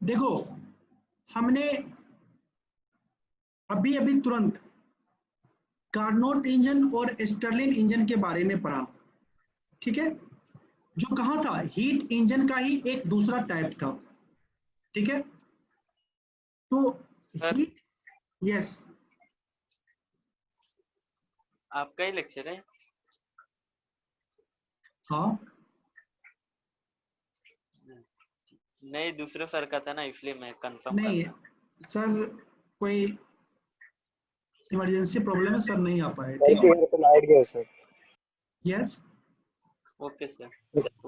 देखो, हमने अभी अभी तुरंत कार्नोट इंजन और स्टर्लिन इंजन के बारे में पढ़ा, ठीक है, जो कहा था हीट इंजन का ही एक दूसरा टाइप था, ठीक है। तो सर हीट, यस, आपका ही लेक्चर है? हाँ, नहीं, दूसरे सर का था ना, इसलिए मैं कंफर्म कर नहीं रहा हूँ। सर, कोई इमरजेंसी प्रॉब्लम है, सर नहीं आ पाए, सर ठीक के है। घर पे लाइट गए sir. Yes, okay sir.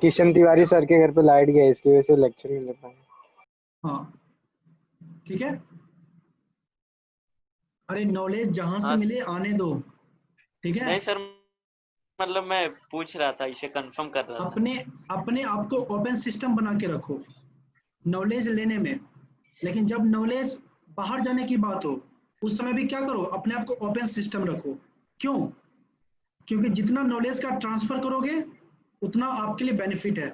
Kishan Tiwari sir के घर पे लाइट गया, इसकी वजह से लेक्चर नहीं ले पाए। हाँ, ठीक है। अरे नॉलेज जहां से हाँ मिले आने दो, ठीक है। नहीं सर, मतलब मैं पूछ रहा था, इसे कंफर्म कर रहा था। अपने अपने आप को ओपन सिस्टम बना के रखो नॉलेज लेने में, लेकिन जब नॉलेज बाहर जाने की बात हो उस समय भी क्या करो, अपने आप को ओपन सिस्टम रखो। क्यों? क्योंकि जितना नॉलेज का ट्रांसफर करोगे उतना आपके लिए बेनिफिट है।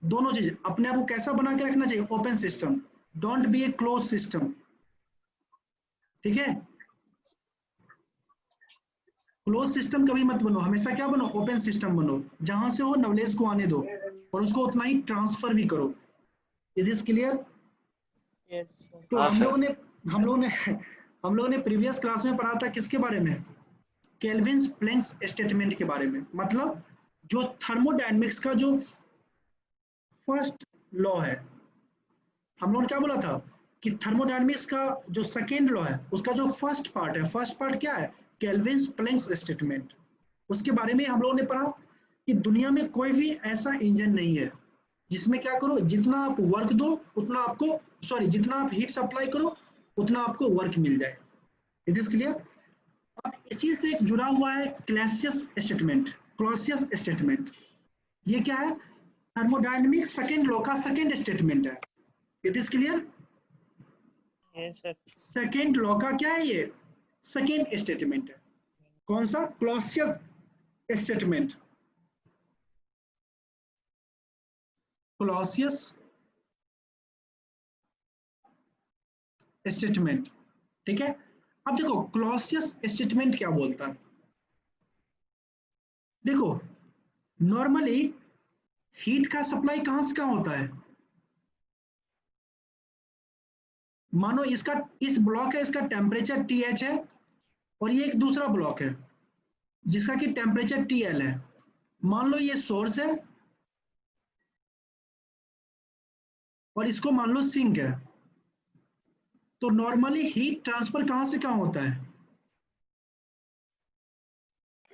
दोनों चीज, अपने आप को कैसा बना के रखना चाहिए, open system, don't be A close system, ठीक है। क्लोज सिस्टम कभी मत बनो, हमेशा क्या बनो, ओपन सिस्टम बनो, जहां से हो नॉलेज को आने दो और उसको उतना ही ट्रांसफर भी करो। Is this clear? Yes sir. तो हाँ हम लोगों सर। ने हम लोगों ने हम लोगों ने प्रीवियस क्लास में पढ़ा था किसके बारे में, केल्विन प्लैंक्स स्टेटमेंट के बारे में। मतलब जो थर्मोडायनेमिक्स का जो फर्स्ट लॉ है, हम लोगों ने क्या बोला था कि थर्मोडायनेमिक्स का जो सेकेंड लॉ है उसका जो फर्स्ट पार्ट है, फर्स्ट पार्ट क्या है, केल्विन प्लैंक्स स्टेटमेंट। उसके बारे में हम लोगों ने पढ़ा कि दुनिया में कोई भी ऐसा इंजन नहीं है जिसमें क्या करो, जितना आप वर्क दो उतना आपको, सॉरी, जितना आप हीट सप्लाई करो उतना आपको वर्क मिल जाए। It is clear? अब इसी से जुड़ा हुआ है क्लॉसियस स्टेटमेंट। क्लॉसियस स्टेटमेंट ये क्या है, थर्मोडायनेमिक्स सेकेंड लॉ का सेकेंड स्टेटमेंट है। It is clear? Yes sir. Second law का क्या है, ये सेकेंड स्टेटमेंट है। कौन सा? Clausius statement. क्लॉसियस स्टेटमेंट, ठीक है। अब देखो क्लॉसियस स्टेटमेंट क्या बोलता है। देखो, नॉर्मली हीट का सप्लाई कहां से कहां होता है, मानो इसका, इस ब्लॉक है, इसका टेम्परेचर TH है और ये एक दूसरा ब्लॉक है जिसका कि टेम्परेचर TL है। मान लो ये सोर्स है और इसको मान लो सिंक है। तो नॉर्मली हीट ट्रांसफर कहां से कहां होता है,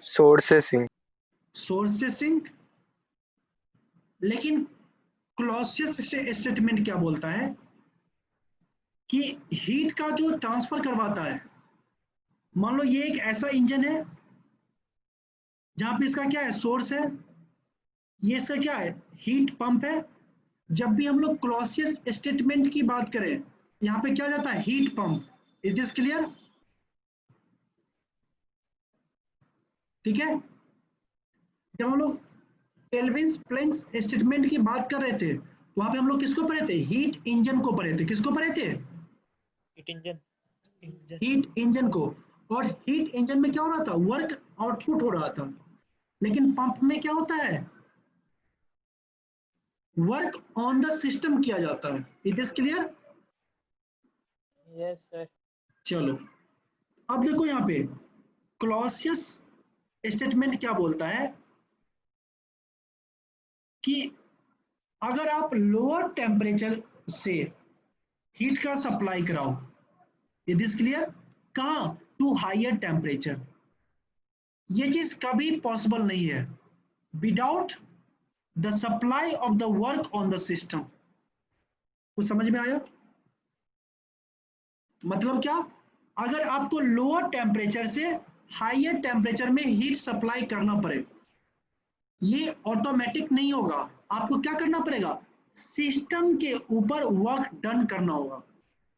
सोर्स से सिंक। सोर्स से सिंक। लेकिन क्लॉसियस स्टेटमेंट क्या बोलता है कि हीट का जो ट्रांसफर करवाता है, मान लो ये एक ऐसा इंजन है जहां पे इसका क्या है, सोर्स है, ये इसका क्या है, हीट पंप है। जब भी हम लोग क्लॉसियस स्टेटमेंट की बात करें, यहाँ पे क्या जाता है, heat pump. It is clear? ठीक है। जब हम लोग केल्विन प्लैंक्स स्टेटमेंट की बात कर रहे थे तो वहां पे हम लोग किसको पढ़े थे, हीट इंजन को पढ़े थे। किसको पढ़े थे? Heat engine. हीट इंजन को। और हीट इंजन में क्या हो रहा था, वर्क आउटपुट हो रहा था। लेकिन पंप में क्या होता है, वर्क ऑन द सिस्टम किया जाता है। It is clear? Yes sir. चलो, अब देखो यहाँ पे क्लॉसियस स्टेटमेंट क्या बोलता है कि अगर आप लोअर टेम्परेचर से हीट का सप्लाई कराओ, इट इज क्लियर, कहां, टू हायर टेम्परेचर, ये चीज कभी पॉसिबल नहीं है without the supply of the work on the system. कुछ समझ में आया? मतलब क्या, अगर आपको लोअर टेम्परेचर से हायर टेम्परेचर में हीट सप्लाई करना पड़े, ये ऑटोमेटिक नहीं होगा। आपको क्या करना पड़ेगा, सिस्टम के ऊपर वर्क डन करना होगा,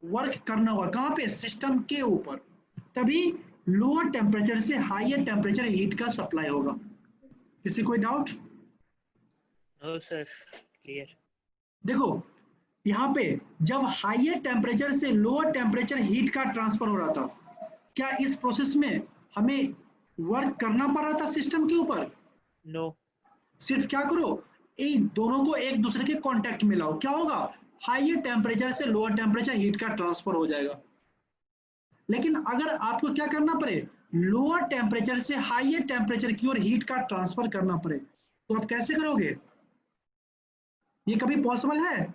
वर्क करना होगा कहां पे, सिस्टम के ऊपर। तभी लोअर टेम्परेचर से हायर टेम्परेचर हीट का सप्लाई होगा। किसी कोई डाउट? No sir, clear. देखो, यहाँ पे जब हायर टेम्परेचर से लोअर टेम्परेचर हीट का ट्रांसफर हो रहा था, क्या इस प्रोसेस में हमें वर्क करना पड़ रहा था सिस्टम के ऊपर? नो। सिर्फ क्या करो, इन दोनों को एक दूसरे के कांटेक्ट में लाओ, क्या होगा, हायर टेम्परेचर से लोअर टेम्परेचर हीट का ट्रांसफर हो जाएगा। लेकिन अगर आपको क्या करना पड़े, लोअर टेम्परेचर से हायर टेम्परेचर की ओर हीट का ट्रांसफर करना पड़े, तो आप कैसे करोगे? ये कभी पॉसिबल है?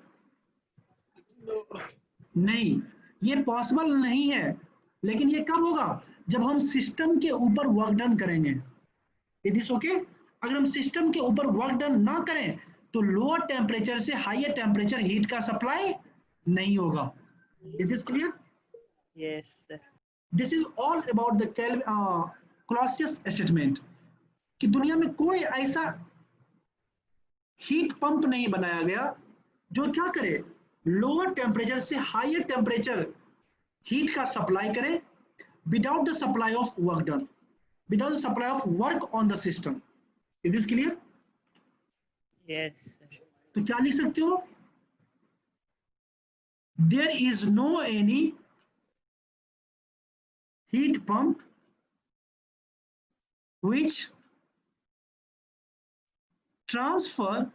नहीं, ये पॉसिबल नहीं है। लेकिन ये कब होगा, जब हम सिस्टम के ऊपर वर्क डन करेंगे। It is okay. अगर हम सिस्टम के ऊपर वर्क डन ना करें तो लोअर टेम्परेचर से हायर टेम्परेचर हीट का सप्लाई नहीं होगा। It is clear? Yes sir. This is all about the Clausius statement कि दुनिया में कोई ऐसा हीट पंप नहीं बनाया गया जो क्या करे, लोअर टेम्परेचर से हायर टेम्परेचर हीट का सप्लाई करे without the supply of work done, without the supply of work on the system. Is this clear? Yes sir. तो क्या लिख सकते हो, there is no any heat pump which transfer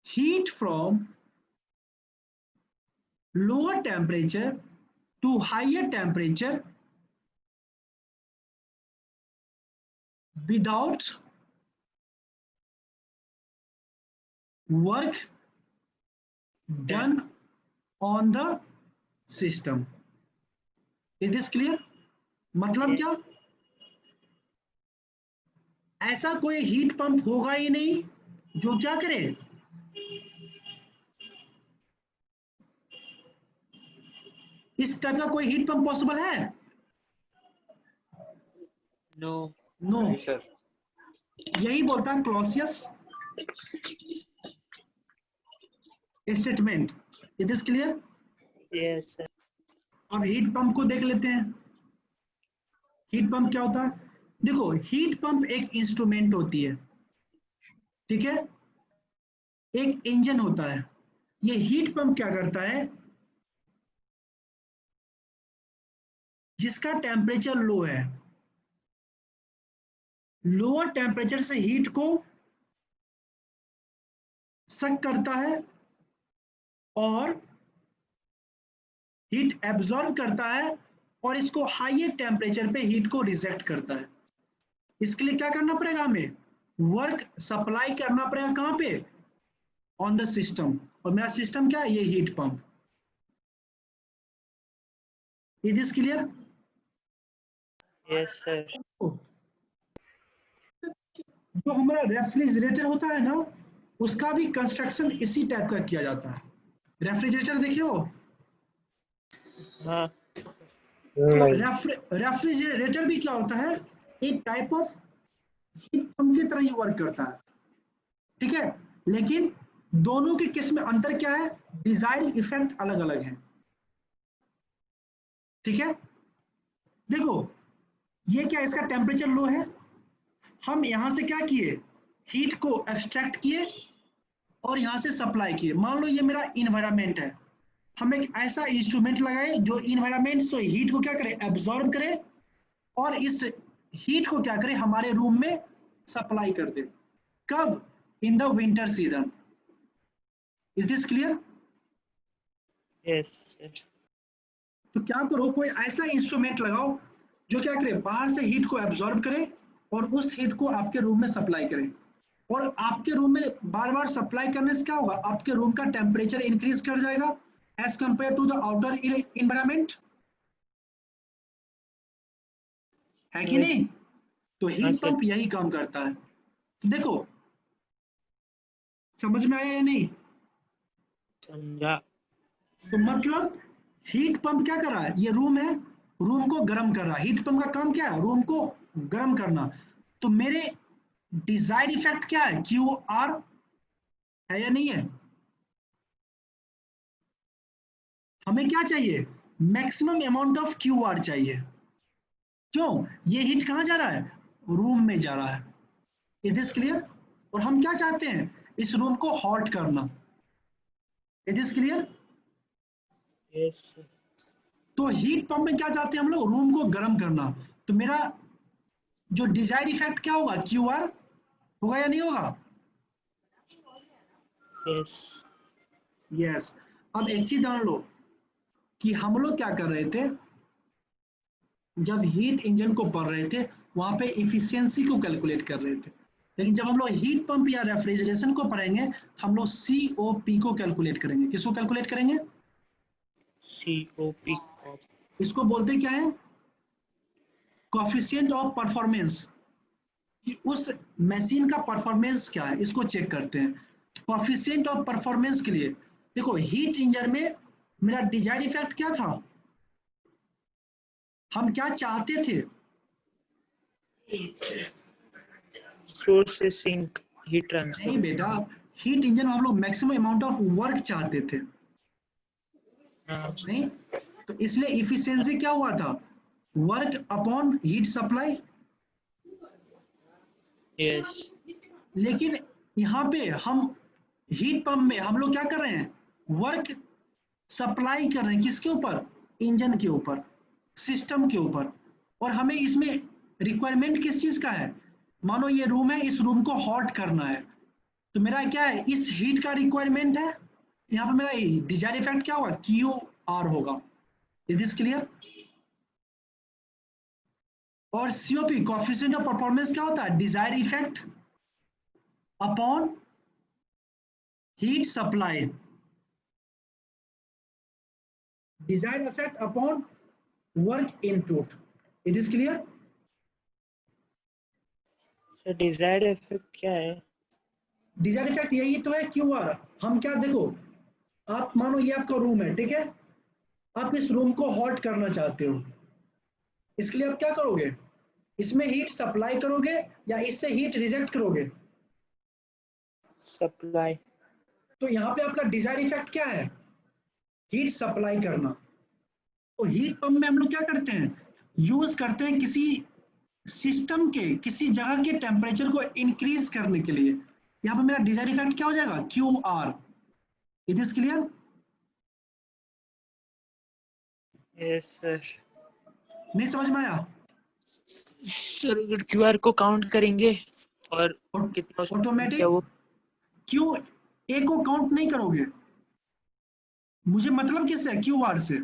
heat from lower temperature to higher temperature without work done on the system. Is this clear? मतलब क्या, ऐसा कोई heat pump होगा ही नहीं जो क्या करे, इस टाइप का कोई हीट पंप पॉसिबल है? नो। नो। नहीं सर। यही बोलता है Clausius statement. It is clear? Yes sir. अब हीट पंप को देख लेते हैं। हीट पंप क्या होता है? देखो, हीट पंप एक इंस्ट्रूमेंट होती है, ठीक है, एक इंजन होता है। ये हीट पंप क्या करता है, जिसका टेम्परेचर लो है, लोअर टेम्परेचर से हीट को सक करता है और हीट एब्जॉर्ब करता है और इसको हायर टेम्परेचर पे हीट को रिजेक्ट करता है। इसके लिए क्या करना पड़ेगा, हमें वर्क सप्लाई करना पड़ेगा, कहां पे, ऑन द सिस्टम। और मेरा सिस्टम क्या है, ये heat pump. It is clear? Yes sir. जो हमारा रेफ्रिजरेटर होता है ना, उसका भी कंस्ट्रक्शन इसी टाइप का किया जाता है। रेफ्रिजरेटर देखियो, हाँ। तो नहीं। रेफ्रिजरेटर भी क्या होता है, एक टाइप ऑफ हीट पंप की तरह ही वर्क करता है, ठीक है। लेकिन दोनों के केस में अंतर क्या है, डिजायर्ड इफेक्ट अलग अलग है, ठीक है। देखो, ये क्या, इसका टेम्परेचर लो है, हम यहां से क्या किए, हीट को एक्सट्रैक्ट किए और यहां से सप्लाई किए। मान लो ये मेरा इन्वायरमेंट है, हम एक ऐसा इंस्ट्रूमेंट लगाए जो इन्वायरमेंट से हीट को क्या करे, एब्जॉर्ब करे और इस हीट को क्या करे, हमारे रूम में सप्लाई कर दे। कब, in the winter season. Is this clear? Yes sir. तो क्या करो, कोई ऐसा इंस्ट्रूमेंट लगाओ जो क्या करे, बाहर से हीट को एब्जॉर्ब करे और उस हीट को आपके रूम में सप्लाई करे। और आपके रूम में बार बार सप्लाई करने से क्या होगा, आपके रूम का टेम्परेचर इंक्रीज कर जाएगा as compare to the outer environment, है कि Yes. नहीं? तो हाँ हीट सर। पंप यही काम करता है। देखो, समझ में आया या नहीं? समझा। तो मतलब हीट पंप क्या कर रहा है, ये रूम है, रूम को गर्म कर रहा है। हीट पंप का काम क्या है, रूम को गर्म करना। तो मेरे डिजायर्ड इफेक्ट क्या है, क्यू आर है या नहीं है? हमें क्या चाहिए, maximum amount of Q R चाहिए। क्यों, ये हीट कहां जा रहा है, रूम में जा रहा है। Is this clear? और हम क्या चाहते हैं, इस रूम को हॉट करना। It is clear? Yes, sir. तो हीट पंप में क्या चाहते हैं हम लोग? रूम को गर्म करना। तो मेरा जो डिजायर्ड इफेक्ट क्या होगा? क्यू आर होगा या नहीं होगा? Yes. यस। अब एक चीज जान लो कि हम लोग क्या कर रहे थे, जब हीट इंजन को पढ़ रहे थे वहां पे इफिशियंसी को कैलकुलेट कर रहे थे, लेकिन जब हम लोग हीट पंप या रेफ्रिजरेशन को पढ़ेंगे हम लोग सीओपी को कैलकुलेट करेंगे। किसको कैलकुलेट करेंगे? COP. इसको बोलते क्या है? कोफिशिएंट ऑफ परफॉर्मेंस, कि उस मशीन का परफॉर्मेंस क्या है इसको चेक करते हैं। कोफिशिएंट ऑफ परफॉर्मेंस के लिए देखो हीट इंजन में मेरा डिजायर्ड इफेक्ट क्या था, हम क्या चाहते थे? Source से sink heat transfer. नहीं बेटा, हीट इंजन में हम लोग मैक्सिमम अमाउंट ऑफ वर्क चाहते थे, हाँ, नहीं? तो इसलिए इफिशियंसी क्या हुआ था? Work upon heat supply. yes. लेकिन यहाँ पे हम हीट पंप में हम लोग क्या कर रहे हैं? वर्क सप्लाई कर रहे हैं किसके ऊपर? इंजन के ऊपर, सिस्टम के ऊपर। और हमें इसमें रिक्वायरमेंट किस चीज का है? मानो ये रूम है, इस रूम को हॉट करना है, तो मेरा क्या है? इस हीट का रिक्वायरमेंट है। यहाँ पे मेरा डिजायर इफेक्ट क्या होगा? क्यू आर होगा। Is this clear? और सीओपी कोएफिशिएंट ऑफ परफॉर्मेंस क्या होता है? Desire effect upon heat supply, desire effect upon work input. It is clear? So desired effect क्या है? डिजायर इफेक्ट यही तो है क्यू आर। हम क्या देखो, आप मानो ये आपका रूम है, ठीक है? आप इस रूम को हॉट करना चाहते हो, इसके लिए आप क्या करोगे? इसमें हीट सप्लाई करोगे या इससे हीट रिजेक्ट करोगे? Supply. तो यहाँ पे आपका डिजायर इफेक्ट क्या है? हीट सप्लाई करना। तो हीट पंप में हम लोग क्या करते हैं? यूज करते हैं किसी सिस्टम के किसी जगह के टेम्परेचर को इंक्रीज करने के लिए। यहाँ पे मेरा डिजायर इफेक्ट क्या हो जाएगा? Q R. It is clear? Yes, sir. नहीं समझ में आया? सर अगर QR को काउंट करेंगे और कितना उसमें ऑटोमेटिक क्या वो क्यू ए को काउंट नहीं करोगे, मुझे मतलब किससे? क्यू आर से।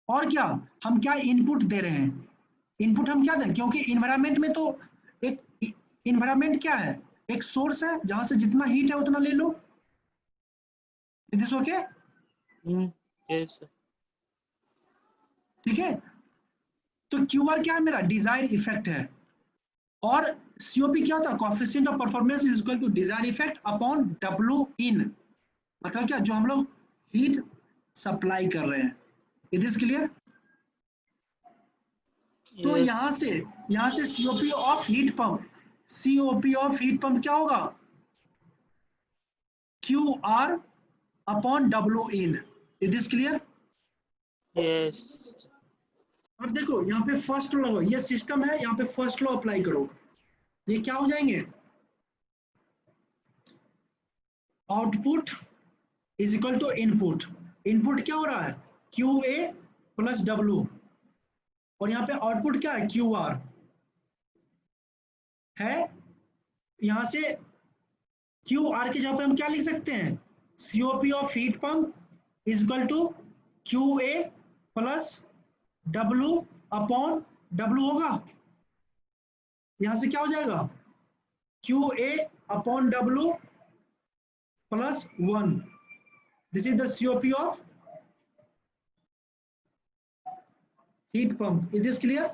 और क्या, हम क्या इनपुट दे रहे हैं? इनपुट हम क्या दें? क्योंकि इन्वायरमेंट में तो एक इन्वायरमेंट क्या है? एक सोर्स है जहां से जितना हीट है उतना ले लो। It is okay? yes, sir. ठीक है? तो क्यू आर क्या है? मेरा डिजायर इफेक्ट है। और सीओपी क्या होता है? Coefficient of performance is equal to desire effect upon W in. मतलब क्या? जो हम लोग हीट सप्लाई कर रहे हैं। It is clear? तो Yes. यहां से COP of heat pump, COP of heat pump क्या होगा? Q are upon W in. It is clear? Yes. अब देखो यहाँ पे फर्स्ट लॉ, ये सिस्टम है, यहाँ पे फर्स्ट लॉ अप्लाई करो, ये क्या हो जाएंगे? Output is equal to input. Input क्या हो रहा है? क्यू ए प्लस डब्ल्यू, और यहाँ पे आउटपुट क्या है? क्यू आर है। यहां से क्यू आर की जगह पे हम क्या लिख सकते हैं? COP of heat pump is equal to Q A plus W upon W होगा। यहां से क्या हो जाएगा? Q A upon W plus 1। This is the COP of heat pump. It is clear?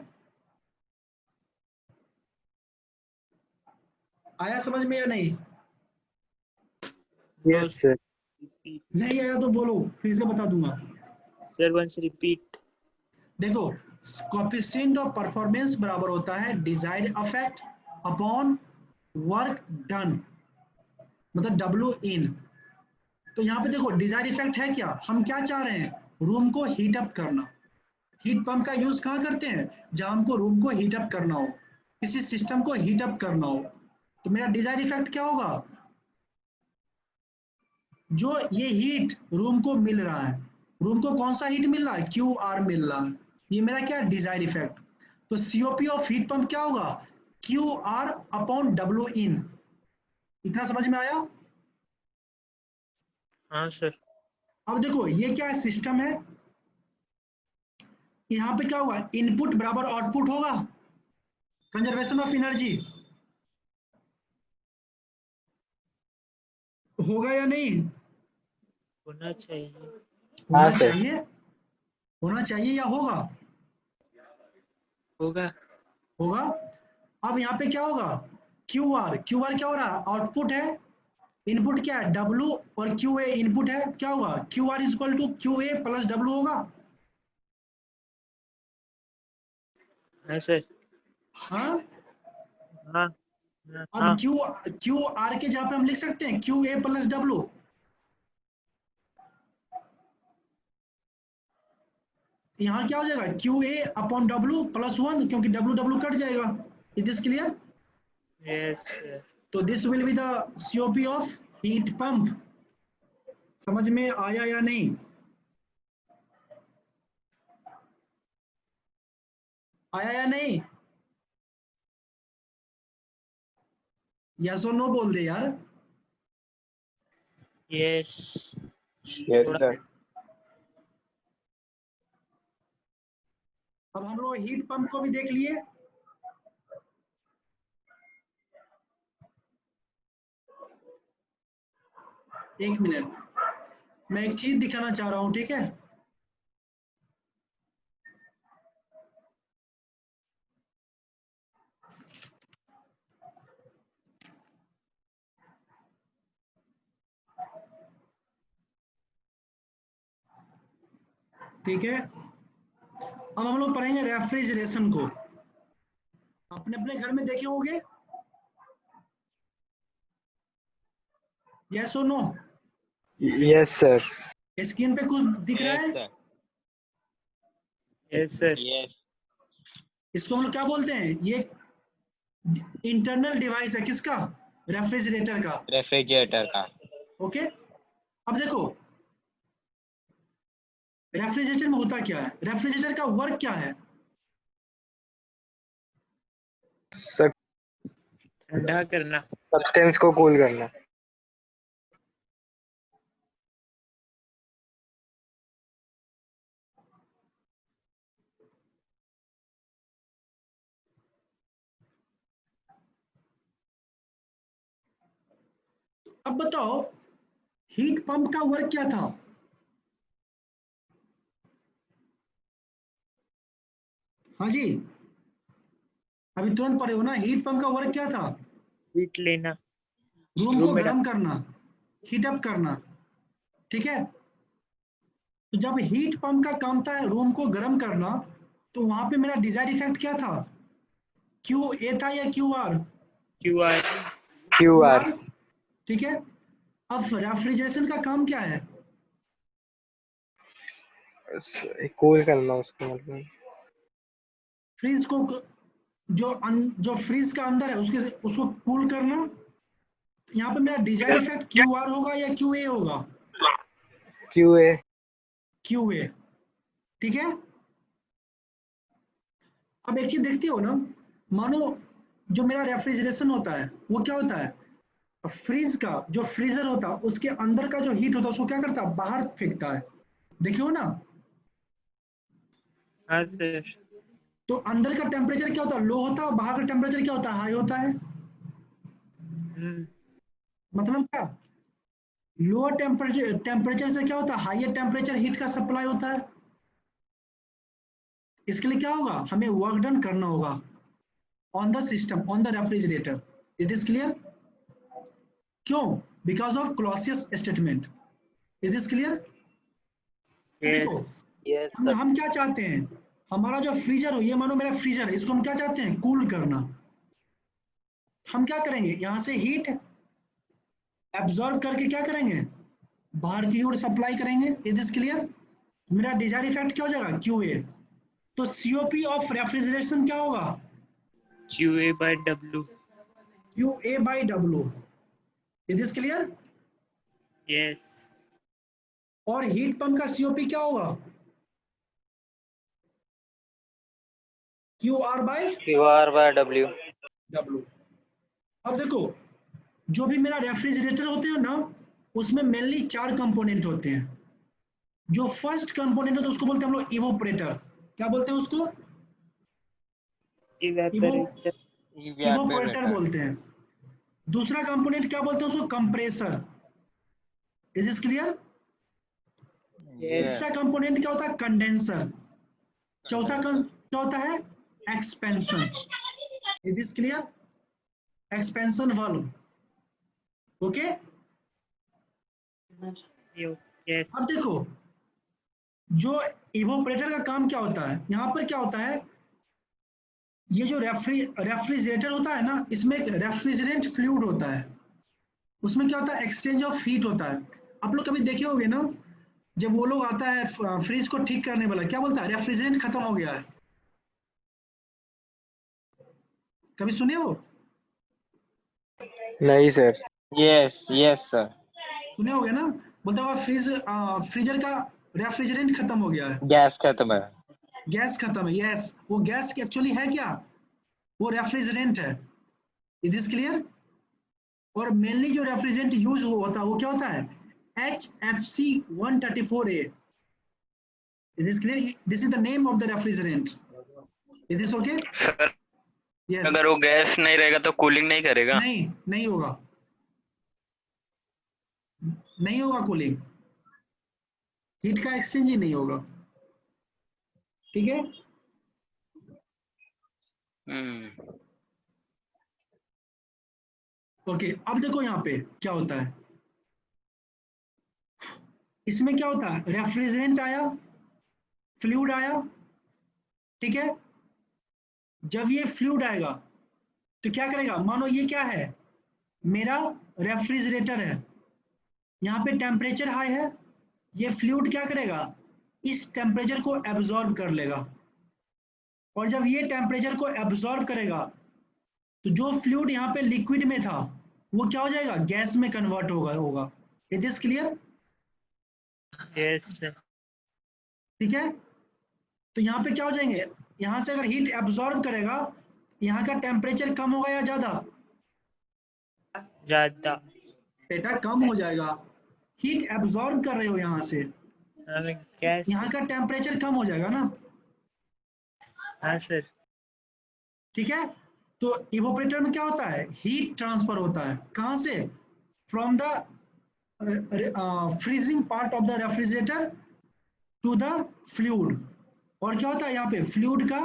आया समझ में या नहीं? Yes, sir. Repeat. नहीं आया तो बोलो, फिर से बता दूंगा। Sir once repeat. देखो कोएफिशिएंट ऑफ परफॉर्मेंस बराबर होता है desired effect upon work done, मतलब डब्ल्यू इन। तो यहाँ पे देखो डिजायर्ड इफेक्ट है क्या? हम क्या चाह रहे हैं? रूम को हीट अप करना। हीट पंप का यूज कहाँ करते हैं? जहां हमको रूम को हीट अप करना हो, किसी सिस्टम को हीट अप करना हो। तो मेरा डिजायर्ड इफेक्ट क्या होगा? जो ये हीट रूम को मिल रहा है, रूम को कौन सा हीट मिल रहा है, क्यू आर मिल रहा है, ये मेरा क्या डिजायर इफेक्ट। तो सीओपी ऑफ हीट पंप क्या होगा, क्यू आर अपॉन डब्ल्यू इन। इतना समझ में आया। हाँ सर। अब देखो ये क्या है, सिस्टम है, यहाँ पे क्या होगा, इनपुट बराबर आउटपुट होगा, कंजर्वेशन ऑफ एनर्जी होगा या नहीं, होना चाहिए। होना हाँ सर। चाहिए, होना चाहिए या होगा, होगा। होगा। अब यहाँ पे क्या होगा, क्यू आर, क्यू आर क्या हो रहा है, आउटपुट है, इनपुट क्या है डब्लू, और क्यू ए इनपुट है, क्या होगा, Q R is equal to Q A plus W होगा। हाँ सर। हाँ, हाँ हाँ अब हाँ। क्यू क्यू आर के जगह पे हम लिख सकते हैं क्यू ए प्लस डब्लू, यहाँ क्या हो जाएगा, Q A upon W plus one, क्योंकि डब्लू डब्लू कट जाएगा। Is this clear. Yes sir. तो this will be the COP of heat pump. समझ में आया या नहीं, आया या नहीं, यस और नो बोल दे यार। यस। यस थोड़ा। सर। अब हम लोग हीट पंप को भी देख लिए। एक मिनट, मैं एक चीज दिखाना चाह रहा हूं, ठीक है। ठीक है, अब हम लोग पढ़ेंगे रेफ्रिजरेशन को। अपने अपने घर में देखे होंगे, यस और नो। Yes sir. स्क्रीन पे कुछ दिख रहा यस है, सर। Yes sir. यस। इसको हम लोग क्या बोलते हैं, ये इंटरनल डिवाइस है किसका, रेफ्रिजरेटर का। रेफ्रिजरेटर का। ओके, अब देखो रेफ्रिजरेटर में होता क्या है, रेफ्रिजरेटर का वर्क क्या है, सर ठंडा करना। सब्सटेंस को कूल करना। अब बताओ हीट पंप का वर्क क्या था, हाँ जी, अभी तुरंत पढ़े हो ना, हीट पंप का वर्क क्या था, हीट लेना। रूम को रूम में गर्म करना, हीट अप करना, ठीक है। तो जब हीट पंप का काम था रूम को गर्म करना, तो वहां पे मेरा डिजायर इफेक्ट क्या था, क्यू ए था या Q R, Q R. Q Q R. R, ठीक है। अब रेफ्रिजरेशन का काम क्या है, कूल करना उसको, मतलब फ्रीज को, जो फ्रीज का अंदर है उसको कूल करना। यहाँ पे मेरा डिजायर इफेक्ट क्यू आर होगा या क्यू ए होगा, क्यू ए। क्यू ए, ठीक है। अब एक चीज देखते हो ना, मानो जो मेरा रेफ्रिजरेशन होता है वो क्या होता है, फ्रीज का जो फ्रीजर होता है उसके अंदर का जो हीट होता है उसको क्या करता है, बाहर फेंकता है, देखियो ना। हाँ सर। तो अंदर का टेम्परेचर क्या होता है, लो होता है, बाहर का टेम्परेचर क्या होता है, हाई होता है। मतलब क्या, लोअर टेम्परेचर से क्या होता है, हाइयर टेम्परेचर हीट का सप्लाई होता है। इसके लिए क्या होगा, हमें वर्क डन करना होगा on the system, on the refrigerator. Is this clear, क्यों, because of Clausius statement. Is this clear. देखो यस। यस हम सर। हम क्या चाहते हैं, हमारा जो फ्रीजर हो, ये मानो मेरा फ्रीजर है, इसको हम क्या चाहते हैं, कूल करना। हम क्या करेंगे, यहाँ से हीट एब्जॉर्ब करके क्या करेंगे, बाहर की ओर सप्लाई करेंगे। Is this clear. मेरा डिजायर इफेक्ट क्या हो जाएगा, क्यू ए। तो सीओपी ऑफ रेफ्रिजरेशन क्या होगा, Q A by W. Q A by W. Is this clear. Yes और हीट पंप का सीओपी क्या होगा? QR/W। अब देखो, जो भी मेरा रेफ्रिजरेटर होते हैं ना, उसमें मेनली 4 कंपोनेंट होते हैं। जो फर्स्ट कंपोनेंट होता है उसको बोलते हैं हम लोग इवोपरेटर। क्या बोलते हैं उसको? इवेपोरेटर इवोपरेटर बोलते हैं। दूसरा कंपोनेंट क्या बोलते हैं उसको? कंप्रेसर। Is this clear? तीसरा कंपोनेंट क्या होता है? कंडेंसर। चौथा क्या होता है? Expansion. Is this clear? Expansion valve. Okay. Yes अब देखो, जो इवोपरेटर का काम क्या होता है, यहां पर क्या होता है, ये जो रेफ्रिजरेटर होता है ना, इसमें एक रेफ्रिजरेंट फ्लूइड होता है। उसमें क्या होता है? एक्सचेंज ऑफ हीट होता है। आप लोग कभी देखे होंगे ना, जब वो लोग आता है फ्रिज को ठीक करने वाला, क्या बोलता है? रेफ्रिजरेंट खत्म हो गया है। कभी सुने हो? नहीं सर। Yes sir. सुने होगे ना, बोलता हुआ फ्रीजर का रेफ्रिजरेंट खत्म हो गया है, गैस खत्म है। गैस खत्म है। यस, वो गैस एक्चुअली है क्या? वो रेफ्रिजरेंट है। Is this clear? और मेनली जो रेफ्रिजरेंट यूज होता है वो क्या होता है? HFC-134A। Is this clear? This is the name of the refrigerant. Is this okay? Sir yes. अगर वो गैस नहीं रहेगा तो कूलिंग नहीं करेगा? नहीं होगा, नहीं होगा कूलिंग, हीट का एक्सचेंज ही नहीं होगा। ठीक है। ओके, अब देखो यहाँ पे क्या होता है। इसमें क्या होता है? रेफ्रिजरेंट आया, फ्लूइड आया, ठीक है। जब ये फ्लूइड आएगा तो क्या करेगा? मानो ये क्या है? मेरा रेफ्रिजरेटर है, यहाँ पे टेम्परेचर हाई है, ये फ्लूइड क्या करेगा? इस टेम्परेचर को एब्जॉर्ब कर लेगा, और जब ये टेम्परेचर को एब्जॉर्ब करेगा तो जो फ्लूइड यहाँ पे लिक्विड में था वो क्या हो जाएगा? गैस में कन्वर्ट होगा। Is this clear? यस ठीक है। तो यहाँ पे क्या हो जाएंगे? यहाँ से अगर हीट एब्जॉर्ब करेगा, यहाँ का टेम्परेचर कम होगा या ज्यादा? ज्यादा बेटा कम हो जाएगा। हीट एब्जॉर्ब कर रहे हो यहाँ से, हमें गैस यहाँ का टेम्परेचर कम हो जाएगा ना। हाँ सर ठीक है। तो इवोपरेटर में क्या होता है? हीट ट्रांसफर होता है। कहाँ से? From the freezing part of the refrigerator to the fluid. और क्या होता है यहाँ पे? फ्लूइड का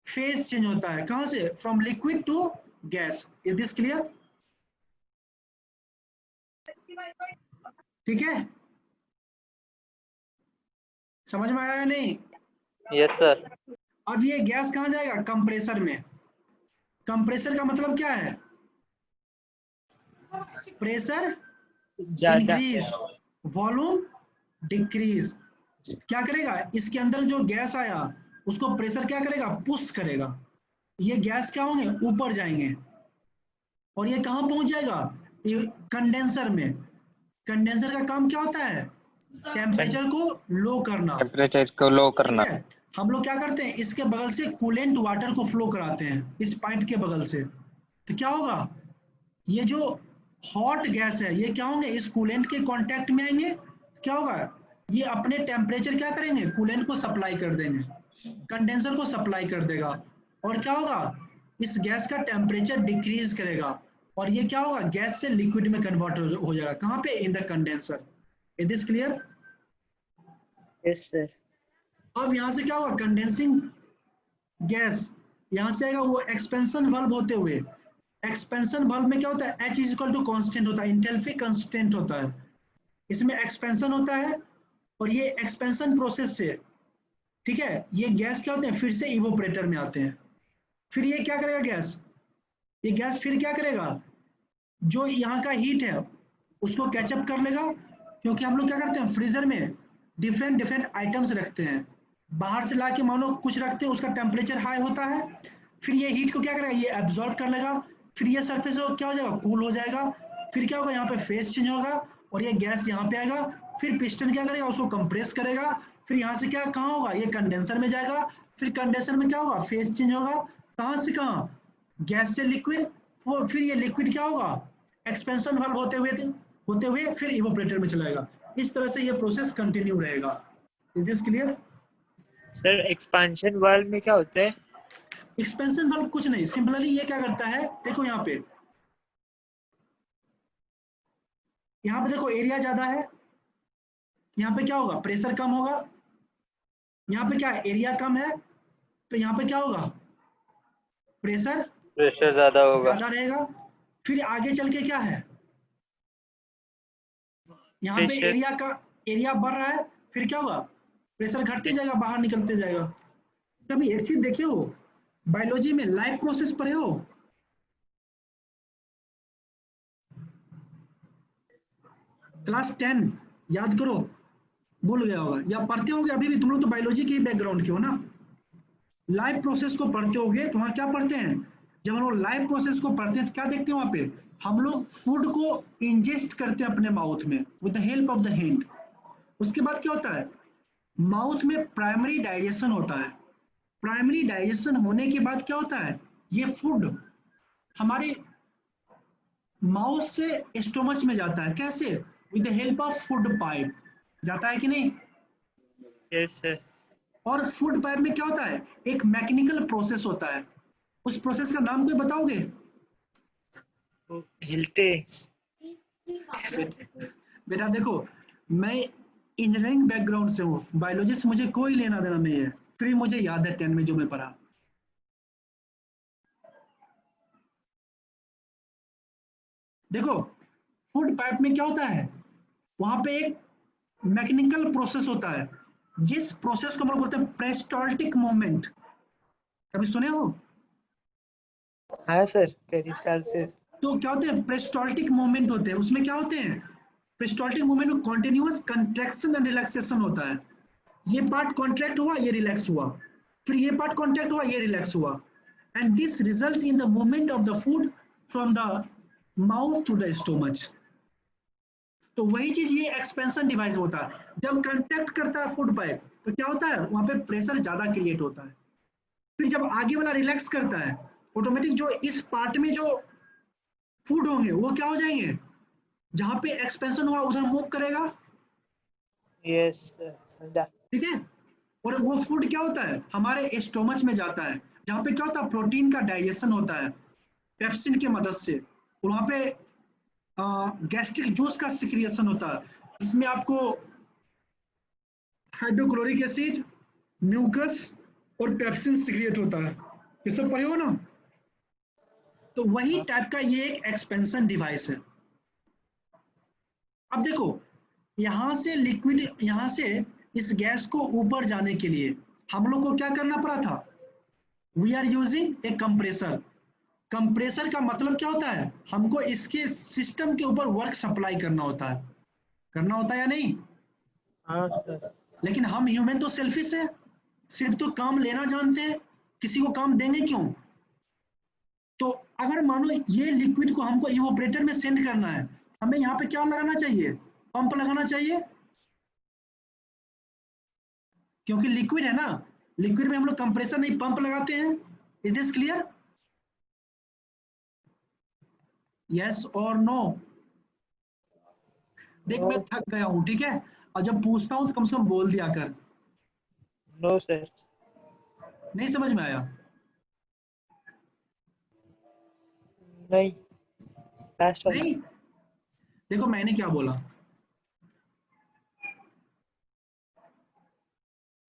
फेज चेंज होता है। कहाँ से? From liquid to gas. Is this clear? ठीक है, समझ में आया या नहीं? Yes sir. अब ये गैस कहाँ जाएगा? कंप्रेसर में। कंप्रेसर का मतलब क्या है? प्रेशर ज्यादा इंक्रीज, वॉल्यूम डिक्रीज। क्या करेगा? इसके अंदर जो गैस आया उसको प्रेशर क्या करेगा? पुश करेगा। ये गैस क्या होंगे? ऊपर जाएंगे, और ये कहाँ पहुंच जाएगा? ये कंडेंसर में। कंडेंसर का काम क्या होता है? टेम्परेचर को लो करना। टेम्परेचर को लो करना। ठीक है। हम लोग क्या करते हैं? इसके बगल से कूलेंट वाटर को फ्लो कराते हैं, इस पाइप के बगल से। तो क्या होगा? ये जो हॉट गैस है ये क्या होंगे? इस कूलेंट के कांटेक्ट में आएंगे। क्या होगा? ये अपने टेम्परेचर क्या करेंगे? कूलेंट को सप्लाई कर देंगे, कंडेंसर को सप्लाई कर देगा, और क्या होगा? इस गैस का टेम्परेचर डिक्रीज करेगा, और ये क्या होगा? गैस से लिक्विड में कन्वर्ट हो जाएगा। कहाँ पे? In the condenser. Is this clear? Yes sir अब यहाँ से क्या होगा? कंडेंसिंग गैस यहाँ से आएगा, वो एक्सपेंशन वाल्व होते हुए। एक्सपेंशन वाल्व में क्या होता है? H is equal to constant होता है, इंटेल्फी कांस्टेंट होता है। इसमें एक्सपेंशन होता है, और ये एक्सपेंशन प्रोसेस से, ठीक है, ये गैस क्या होते हैं? फिर से इवोपरेटर में आते हैं। फिर ये क्या करेगा? गैस, ये गैस फिर क्या करेगा? जो यहाँ का हीट है उसको कैचअप कर लेगा, क्योंकि हम लोग क्या करते हैं? फ्रीजर में डिफरेंट आइटम्स रखते हैं। बाहर से ला के मानो कुछ रखते हैं, उसका टेम्परेचर हाई होता है, फिर ये हीट को क्या करेगा? ये एब्जॉर्ब कर लेगा, फिर ये सरफेस क्या हो जाएगा? कूल हो जाएगा। फिर क्या होगा? यहाँ पे फेस चेंज होगा, और ये गैस यहाँ पे आएगा, फिर पिस्टन क्या करेगा, उसको कंप्रेस करेगा, फिर यहाँ से क्या कहाँ होगा, ये कंडेंसर में जाएगा, फिर कंडेंसर में क्या होगा, फेज चेंज होगा, कहाँ से कहाँ, गैस से लिक्विड, फिर ये लिक्विड क्या होगा, एक्सपेंशन वाल्व होते हुए फिर इवोपरेटर में चलाएगा। इस तरह से ये प्रोसेस कंटिन्यू रहेगा। Is this clear? Sir expansion valve में क्या होता है? एक्सपेंशन वाल्व कुछ नहीं, सिंपली ये क्या करता है, देखो यहाँ पे देखो एरिया ज्यादा है, यहाँ पे क्या होगा, प्रेशर कम होगा, यहाँ पे क्या एरिया कम है, तो यहाँ पे क्या होगा, प्रेशर ज्यादा होगा। ज्यादा रहेगा। फिर आगे चल के क्या है, यहाँ पे प्रेशर एरिया बढ़ रहा है, फिर क्या होगा, प्रेशर घटते जाएगा, बाहर निकलते जाएगा। कभी एक चीज देखे हो, बायोलॉजी में लाइफ प्रोसेस पढ़े हो? क्लास 10 याद करो, भूल गया होगा या पढ़ते होगे अभी भी, तुम लोग तो बायोलॉजी के बैकग्राउंड के हो ना। लाइफ प्रोसेस को पढ़ते होगे तो वहां क्या पढ़ते हैं, जब हम लोग लाइफ प्रोसेस को पढ़ते हैं तो क्या देखते हैं वहां पे, हम लोग फूड को इंजेस्ट करते हैं अपने माउथ में with the help of the hand. उसके बाद क्या होता है, माउथ में प्राइमरी डाइजेशन होता है, प्राइमरी डाइजेशन होने के बाद क्या होता है, ये फूड हमारे माउथ से स्टोमच में जाता है, कैसे, with the help of food pipe, जाता है कि नहीं? Yes sir. और फूड पाइप में क्या होता है, एक मैकेनिकल प्रोसेस होता है, उस प्रोसेस का नाम कोई बताओगे? हिलते। बेटा देखो, मैं इंजीनियरिंग बैकग्राउंड से हूँ, बायोलॉजी से मुझे कोई लेना देना नहीं है, फिर मुझे याद है 10 में जो मैं पढ़ा। देखो फूड पाइप में क्या होता है, वहां पे एक मैकेनिकल प्रोसेस होता है, जिस प्रोसेस को हम लोग बोलते हैं पेरिस्टाल्टिक मूवमेंट। कभी सुने हो? हाँ सर, पेरिस्टाल्सिस। तो क्या होते हैं, पेरिस्टाल्टिक मूवमेंट होते हैं, उसमें क्या होते हैं, पेरिस्टाल्टिक मूवमेंट में कॉन्टिन्यूअस कंट्रैक्शन एंड रिलैक्सेशन होता है, ये पार्ट कॉन्ट्रैक्ट हुआ, ये रिलैक्स हुआ, फिर ये पार्ट कॉन्ट्रैक्ट हुआ, ये रिलैक्स हुआ, and this result in the movement of the food from the mouth to the stomach. तो वही चीज ये एक्सपेंशन डिवाइस होता है, जब कंटैक्ट करता है फूड पाइप तो क्या होता है, वहां पे प्रेशर ज्यादा क्रिएट होता है, फिर जब आगे वाला रिलैक्स करता है, ऑटोमेटिक जो इस पार्ट में जो फूड होंगे वो क्या हो जाएंगे, जहां पे एक्सपेंशन हुआ उधर मूव करेगा, यस सर, समझा। ठीक है। और वो फूड क्या होता है, हमारे स्टोमच में जाता है, जहाँ पे क्या होता है, प्रोटीन का डाइजेशन होता है पेप्सिन की मदद से, और वहाँ पे गैस्ट्रिक जूस का सिक्रिएशन होता है, इसमें आपको हाइड्रोक्लोरिक एसिड, म्यूकस और पेप्सिन सिक्रिएट होता है, ये सब पढ़े हो ना। तो वही टाइप का ये एक एक्सपेंशन डिवाइस है। अब देखो यहाँ से लिक्विड, यहाँ से इस गैस को ऊपर जाने के लिए हम लोग को क्या करना पड़ा था, we are using a compressor. Compressor का मतलब क्या होता है, हमको इसके सिस्टम के ऊपर वर्क सप्लाई करना होता है या नहीं? हाँ सर। लेकिन हम ह्यूमन तो सेल्फिश है, सिर्फ तो काम लेना जानते हैं, किसी को काम देंगे क्यों? तो अगर मानो ये लिक्विड को हमको इवोपरेटर में सेंड करना है, हमें यहाँ पे क्या लगाना चाहिए, पंप लगाना चाहिए, क्योंकि लिक्विड है ना, लिक्विड में हम लोग कंप्रेसर नहीं पंप लगाते हैं। Is this clear? यस और नो? देख मैं थक गया हूँ, ठीक है, और जब पूछता हूँ तो कम से कम बोल दिया कर। No sir. नहीं समझ में आया? नहीं, लास्ट वाला। नहीं, देखो मैंने क्या बोला,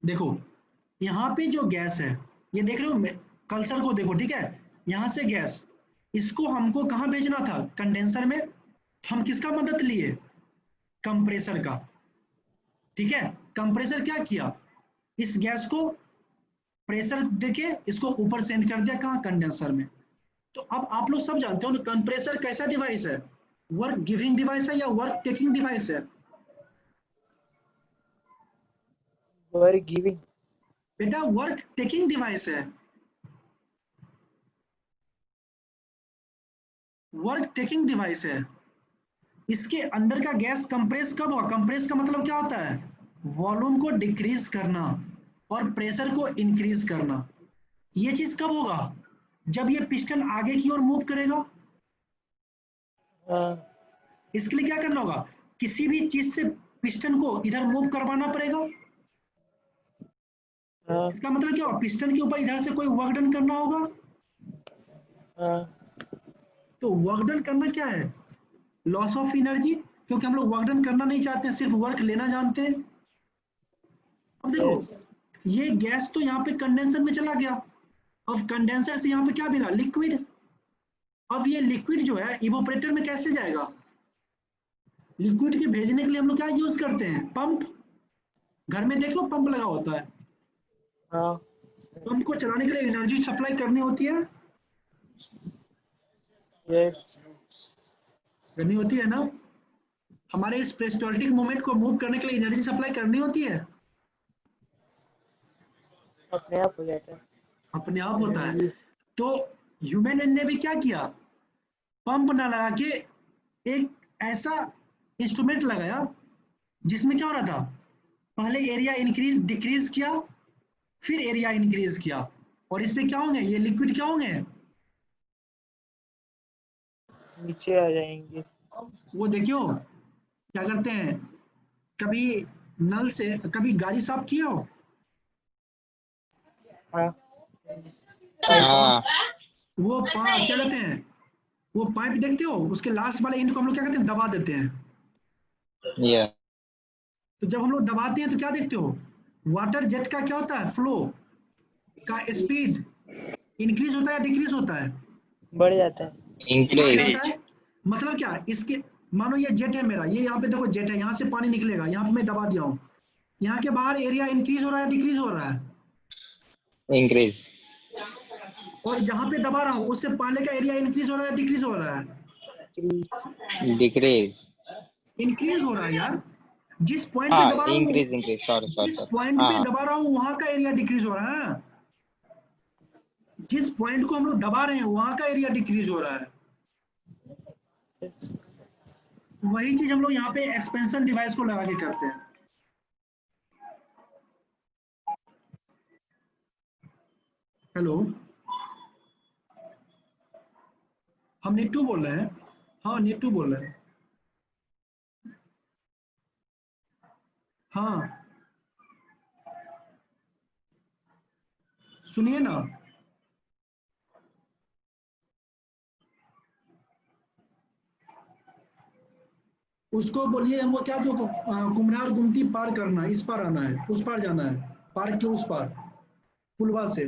देखो यहाँ पे जो गैस है, ये देख रहे हो, कल्सर को देखो, ठीक है, यहाँ से गैस, इसको हमको कहाँ भेजना था, कंडेंसर में, तो हम किसका मदद लिए, कंप्रेसर का, ठीक है। कंप्रेसर क्या किया, इस गैस को प्रेशर देके इसको ऊपर सेंड कर दिया, कहाँ, कंडेंसर में। तो अब आप लोग सब जानते हो ना, कंप्रेसर कैसा डिवाइस है, वर्क गिविंग डिवाइस है या वर्क टेकिंग डिवाइस है? Work giving. बेटा वर्क टेकिंग डिवाइस है, वर्क टेकिंग डिवाइस है। इसके अंदर का गैस कंप्रेस कब हुआ? कंप्रेस का मतलब क्या होता है? वॉल्यूम को डिक्रीज करना और प्रेशर को इंक्रीज करना। ये चीज कब होगा? जब ये पिस्टन आगे की ओर मूव करेगा। इसके लिए क्या करना होगा? किसी भी चीज से पिस्टन को इधर मूव करवाना पड़ेगा। इसका मतलब क्या होगा? पिस्टन के ऊपर इधर से कोई वर्क डन करना होगा। तो वर्क डन करना क्या है? लॉस ऑफ एनर्जी, क्योंकि हम लोग वर्क डन करना नहीं चाहते हैं, सिर्फ वर्क लेना जानते हैं। अब देखो ये गैस तो यहाँ पे कंडेंसर में चला गया, अब कंडेंसर से यहाँ पे क्या मिला? लिक्विड। अब ये लिक्विड जो है इवोपरेटर में कैसे जाएगा? लिक्विड के भेजने के लिए हम लोग क्या यूज करते हैं? पंप। घर में देखो पंप लगा होता है। पंप को चलाने के लिए एनर्जी सप्लाई करनी होती है। करनी होती है ना। हमारे इस पेरिस्टॉल्टिक मूवमेंट को मूव करने के लिए एनर्जी सप्लाई करनी होती है। अपने आप हो जाता है। अपने आप होता है। तो ह्यूमन एंड ने भी क्या किया? पंप ना लगा के एक ऐसा इंस्ट्रूमेंट लगाया जिसमें क्या हो रहा था? पहले एरिया इंक्रीज डिक्रीज किया, फिर एरिया इंक्रीज किया, और इससे क्या होंगे? ये लिक्विड क्या होंगे? नीचे आ जाएंगे। वो देखियो क्या करते हैं, कभी नल से कभी गाड़ी साफ किया हो? हाँ वो क्या कहते हैं, वो पाइप देखते हो, उसके लास्ट वाले एंड को हम लोग क्या कहते हैं? दबा देते हैं। ये तो जब हम लोग दबाते हैं तो क्या देखते हो? वाटर जेट का क्या होता है? फ्लो का स्पीड इंक्रीज होता है या डिक्रीज होता है? बढ़ जाता है। बढ़ इंक्रीज जाता है। मतलब क्या? इसके मानो ये जेट है मेरा, ये यहाँ पे देखो जेट है, यहाँ से पानी निकलेगा, यहाँ पे मैं दबा दिया हूँ, यहाँ के बाहर एरिया इंक्रीज हो रहा है डिक्रीज हो रहा है? इंक्रीज और जहाँ पे दबा रहा हूँ उससे पहले का एरिया इंक्रीज हो रहा है डिक्रीज हो रहा है? डिक्रीज इंक्रीज हो रहा है यार। जिस पॉइंट पे हाँ दबा रहा हूँ, इंक्रीज सॉरी सॉरी जिस सॉरी पॉइंट पे हाँ दबा रहा हूँ वहां का एरिया डिक्रीज हो रहा है ना। जिस पॉइंट को हम लोग दबा रहे हैं वहां का एरिया डिक्रीज हो रहा है। वही चीज हम लोग यहाँ पे एक्सपेंशन डिवाइस को लगा के करते हैं। हेलो, हम नीटू बोल रहे हैं। हाँ नीटू बोल रहे हैं। हाँ सुनिए ना, उसको बोलिए हमको क्या जो कुमरार गुमती पार करना है, इस पार आना है, उस पार जाना है, पार्क के उस पार, पुलवा से।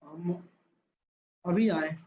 हम अभी आए।